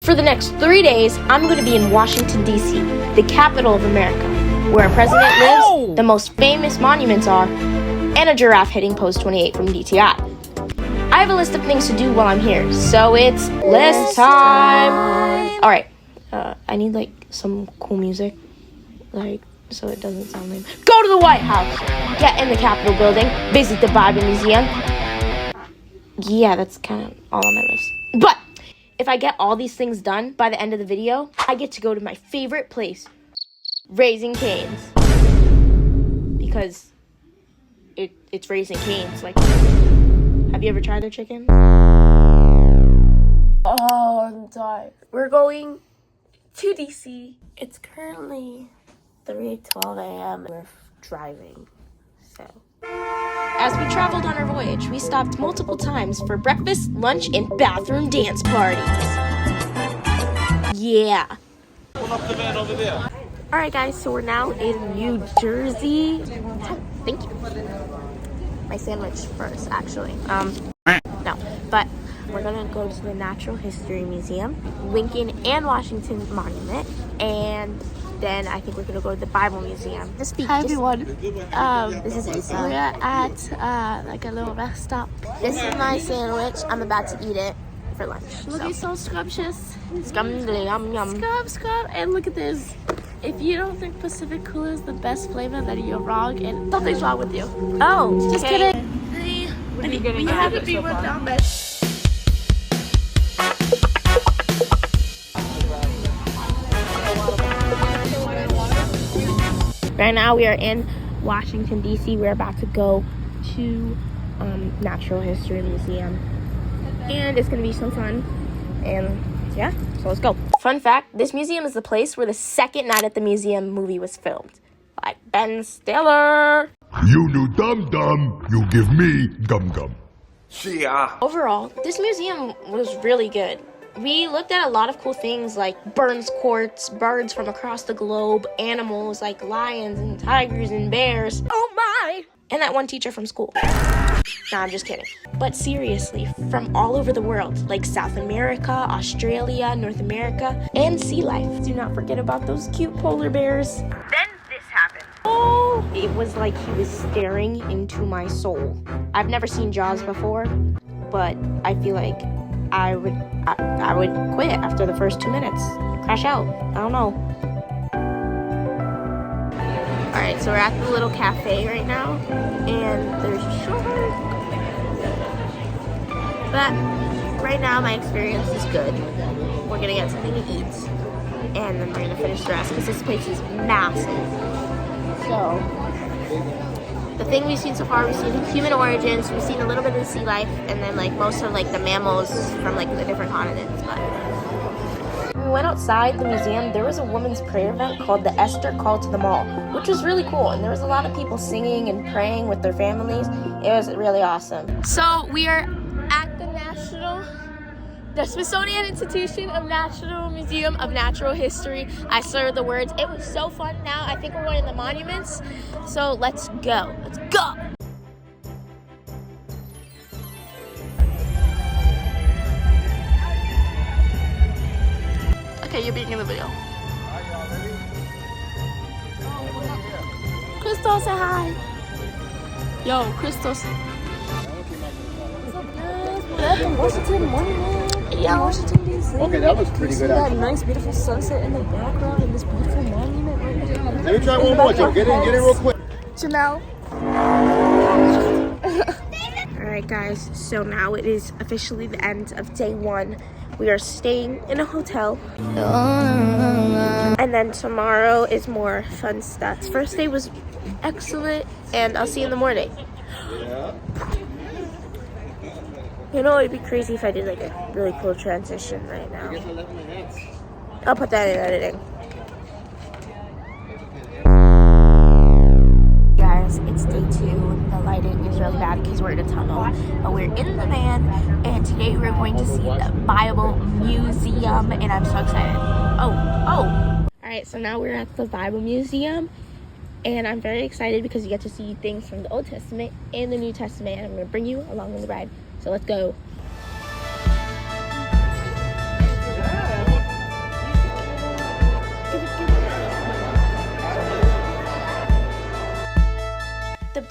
For the next 3 days, I'm going to be in Washington, D.C., the capital of America, where our president lives, the most famous monuments are, and a giraffe hitting post 28 from DTI. I have a list of things to do while I'm here, so it's list time! Alright, I need, like, some cool music, like, so it doesn't sound lame. Go to the White House! Get in the Capitol building, visit the Bible Museum. Yeah, that's kind of all on my list. But if I get all these things done by the end of the video, I get to go to my favorite place, Raising Cane's. Because it's Raising Cane's. Like, have you ever tried their chicken? Oh, I'm tired. We're going to DC. It's currently 3:12 a.m. We're driving, so. As we traveled on our voyage, we stopped multiple times for breakfast, lunch, and bathroom dance parties. Yeah. Pull up the van over there. Alright guys, so we're now in New Jersey. Thank you. My sandwich first, actually. No, but we're gonna go to the Natural History Museum, Lincoln and Washington Monument, and then I think we're gonna go to the Bible Museum. Hi everyone. This is Isa. We're at like a little rest stop. This is my sandwich. I'm about to eat it for lunch. Looking so scrumptious. Scum, yum, yum. Scrub. And look at this. If you don't think Pacific Cool is the best flavor, then you're wrong, and something's wrong with you. Oh, Just okay. kidding. We haven't been with down there. Right now we are in Washington, D.C. We're about to go to Natural History Museum. And it's going to be so fun. And yeah, so let's go. Fun fact, this museum is the place where the second Night at the Museum movie was filmed. By Ben Stiller. You do dum-dum, you give me gum-gum. Yeah. Overall, this museum was really good. We looked at a lot of cool things like Burns quartz, birds from across the globe, animals like lions and tigers and bears. Oh my! And that one teacher from school. Nah, I'm just kidding. But seriously, from all over the world, like South America, Australia, North America, and sea life. Do not forget about those cute polar bears. Then this happened. Oh! It was like he was staring into my soul. I've never seen Jaws before, but I feel like I would quit after the first 2 minutes. Crash out. I don't know. Alright, so we're at the little cafe right now, and there's a shark. But right now my experience is good. We're gonna get something to eat, and then we're gonna finish the rest because this place is massive. So the thing we've seen so far, we've seen human origins, we've seen a little bit of the sea life, and then like most of like the mammals from like the different continents. But when we went outside the museum, there was a women's prayer event called the Esther Call to the Mall, which was really cool, and there was a lot of people singing and praying with their families. It was really awesome. So we are at the Smithsonian Institution of National Museum of Natural History. I slurred the words. It was so fun. Now I think we're going to the monuments. So let's go. Let's go. Okay, you're being in the video. Crystal, say hi. Yo, Crystal. At the Washington Monument. Yeah, Washington D.C. Okay, that looks pretty good. That nice, beautiful sunset in the background and this beautiful monument right there. Let me try one more, Joe. Get in real quick. Janelle. Alright, guys. So now it is officially the end of day 1. We are staying in a hotel. And then tomorrow is more fun stuff. First day was excellent, and I'll see you in the morning. Yeah. You know, it'd be crazy if I did like a really cool transition right now. I'll put that in editing. Guys, it's day 2. The lighting is really bad because we're in a tunnel. But we're in the van, and today we're going to see the Bible Museum, and I'm so excited. Oh. Alright, so now we're at the Bible Museum, and I'm very excited because you get to see things from the Old Testament and the New Testament, and I'm going to bring you along on the ride. So let's go.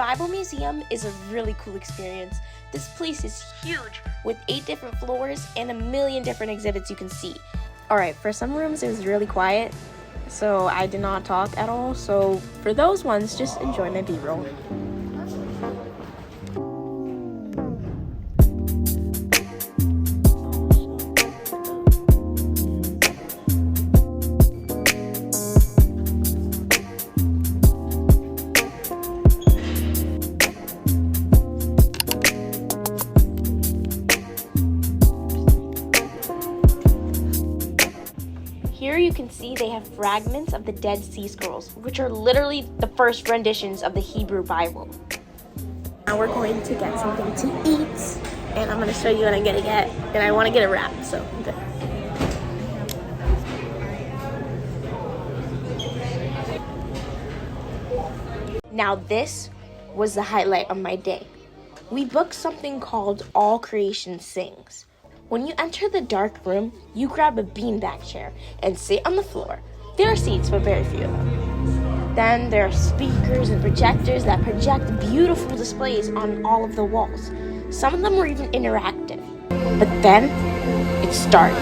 Bible Museum is a really cool experience. This place is huge with 8 different floors and a million different exhibits you can see. Alright, for some rooms it was really quiet, so I did not talk at all. So for those ones, just enjoy my B-roll. Here you can see they have fragments of the Dead Sea Scrolls, which are literally the first renditions of the Hebrew Bible. Now we're going to get something to eat, and I'm going to show you what I'm going to get, and I want to get a wrap, so good. Now this was the highlight of my day. We booked something called All Creation Sings. When you enter the dark room, you grab a beanbag chair and sit on the floor. There are seats, but very few of them. Then there are speakers and projectors that project beautiful displays on all of the walls. Some of them were even interactive. But then, it started.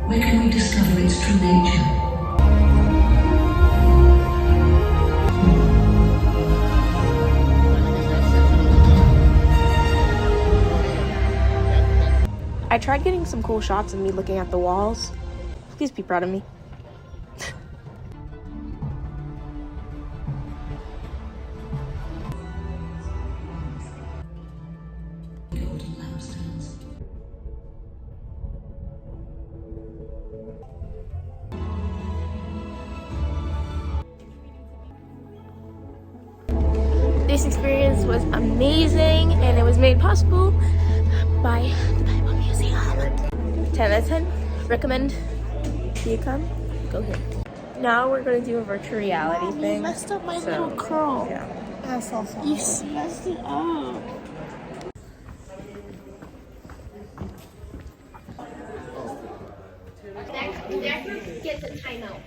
Where can we discover its true nature? I tried getting some cool shots of me looking at the walls. Please be proud of me. This experience was amazing, and it was made possible by the Bible Museum. 10 out of 10. Recommend. Do you come? Go here. Now we're going to do a virtual reality thing. You messed up my little curl. Yeah. You messed it up. That gets a timeout.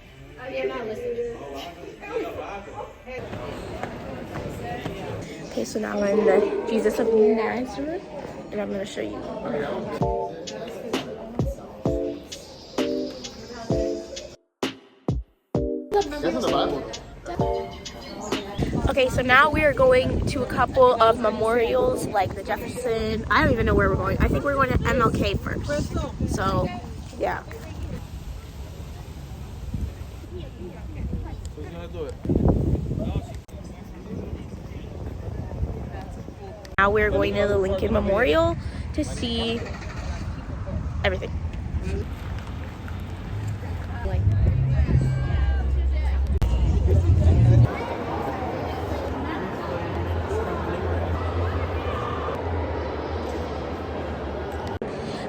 You're not listening. Okay, so now we're in the Jesus of Nazareth, and I'm going to show you around. Okay, so now we are going to a couple of memorials, like the Jefferson. I don't even know where we're going. I think we're going to MLK first. So, yeah. Now we're going to the Lincoln Memorial to see everything.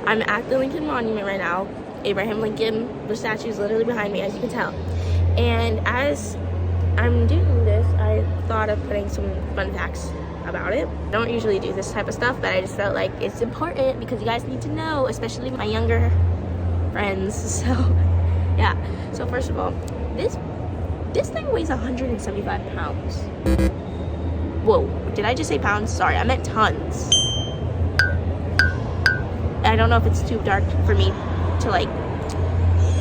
I'm at the Lincoln Monument right now. Abraham Lincoln, the statue is literally behind me, as you can tell. And as I'm doing this, I thought of putting some fun facts about it. I don't usually do this type of stuff, but I just felt like it's important because you guys need to know, especially my younger friends. So yeah, so first of all, this thing weighs 175 pounds. Whoa, did I just say pounds? Sorry, I meant tons. I don't know if it's too dark for me to like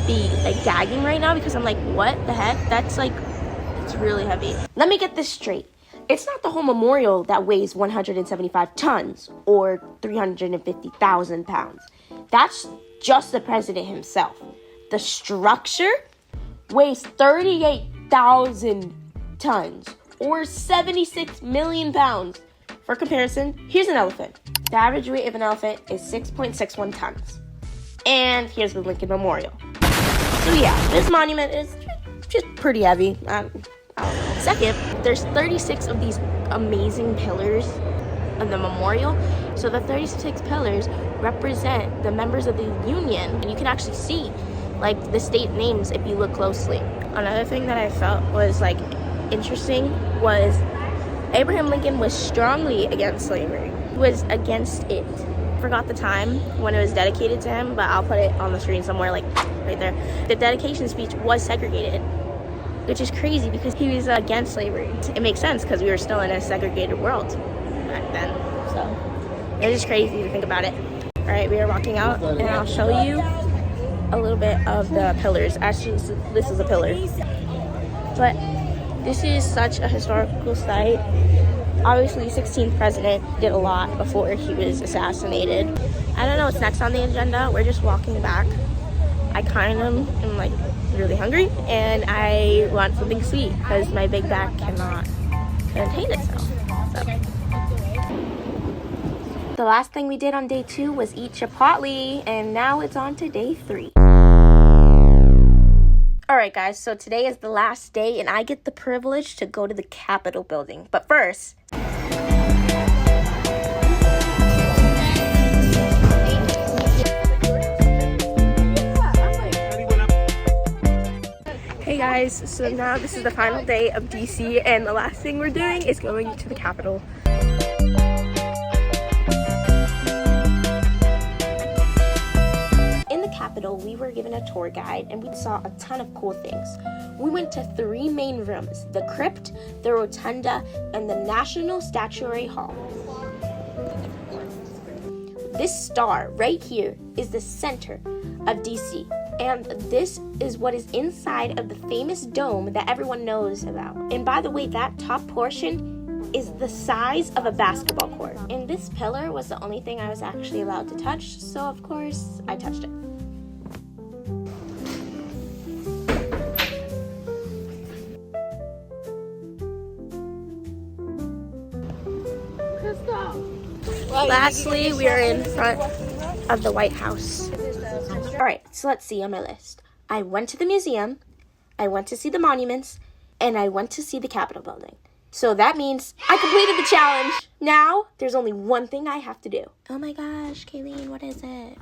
be like gagging right now because I'm like, what the heck? That's like, it's really heavy. Let me get this straight. It's not the whole memorial that weighs 175 tons or 350,000 pounds. That's just the president himself. The structure weighs 38,000 tons or 76 million pounds. For comparison, here's an elephant. The average weight of an elephant is 6.61 tons. And here's the Lincoln Memorial. So yeah, this monument is just pretty heavy. I don't know. Second, there's 36 of these amazing pillars of the memorial. So the 36 pillars represent the members of the Union, and you can actually see like the state names if you look closely. Another thing that I felt was like interesting was Abraham Lincoln was strongly against slavery. He was against it. forgot the time when it was dedicated to him, but I'll put it on the screen somewhere, like right there. The dedication speech was segregated, which is crazy because he was against slavery. It makes sense because we were still in a segregated world back then. So it's just crazy to think about it. All right, we are walking out, and I'll show you a little bit of the pillars. Actually, this is a pillar, but this is such a historical site. Obviously, 16th president did a lot before he was assassinated. I don't know what's next on the agenda. We're just walking back. I kind of am like really hungry, and I want something sweet because my big bag cannot contain itself. So. The last thing we did on day 2 was eat Chipotle, and now it's on to day 3. Alright guys, so today is the last day and I get the privilege to go to the Capitol building. But first, Hey guys, so now this is the final day of DC, and the last thing we're doing is going to the Capitol. we were given a tour guide and we saw a ton of cool things. We went to 3 main rooms: the crypt, the rotunda, and the National Statuary Hall. This star right here is the center of DC, and this is what is inside of the famous dome that everyone knows about. And by the way, that top portion is the size of a basketball court. And this pillar was the only thing I was actually allowed to touch, so of course I touched it. Lastly, we are in front of the White House. Alright, so let's see on my list. I went to the museum, I went to see the monuments, and I went to see the Capitol building. So that means I completed the challenge. Now, there's only one thing I have to do. Oh my gosh, Kayleen, what is it?